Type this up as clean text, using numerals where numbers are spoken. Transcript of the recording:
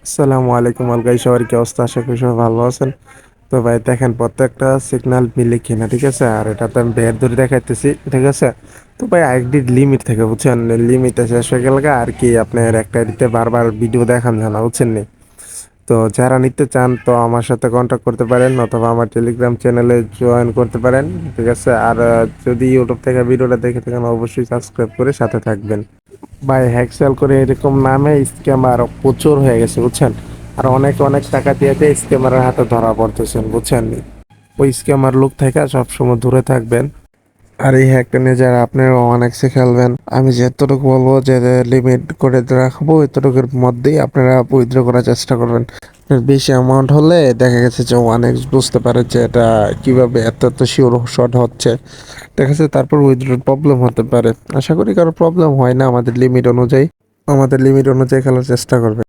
আসসালামু আলাইকুম গাইস, সবার কি অবস্থা? আশা করি সবাই ভালো আছেন। তো ভাই দেখেন, প্রত্যেকটা সিগন্যাল মিলে কিনা, ঠিক আছে? আর এটাতে আমি বের ধরে দেখাইতেছি, ঠিক আছে? তো ভাই আইডি লিমিট থেকে, বুঝছেন, লিমিটে শেষ হয়ে গেল গা, আর কি আপনার একটা দিতে বারবার ভিডিও দেখান যায় না, বুঝছেন নি? তো যারা নিতে চান তো আমার সাথে কন্ট্যাক্ট করতে পারেন, অথবা আমার টেলিগ্রাম চ্যানেলে জয়েন করতে পারেন, ঠিক আছে? আর যদি ইউটিউব থেকে ভিডিওটা দেখে থাকেন অবশ্যই সাবস্ক্রাইব করে সাথে থাকবেন। ভাই হ্যাকসেল করে এরকম নামে স্ক্যামার প্রচুর হয়ে গেছে, বুঝছেন? আর অনেক অনেক টাকা দিয়ে স্ক্যামারের হাতে ধরা পড়তেছেন, বুঝছেন? ওই স্ক্যামার লোক থেকে সবসময় দূরে থাকবেন। আর এই হ্যাকটা নিয়ে যারা আপনারা অনেক্সে খেলবেন, আমি যতটুকু বলবো যে লিমিট করে রাখবো, এতটুকুর মধ্যেই আপনারা উইথড্র করার চেষ্টা করবেন। আপনার বেশি অ্যামাউন্ট হলে দেখা গেছে যে অনেক বুঝতে পারে যে এটা কিভাবে এত এত শিওর শর্ট হচ্ছে, দেখা যাচ্ছে তারপর উইথড্রোর প্রবলেম হতে পারে। আশা করি কারো প্রবলেম হয় না। আমাদের লিমিট অনুযায়ী খেলার চেষ্টা করবেন।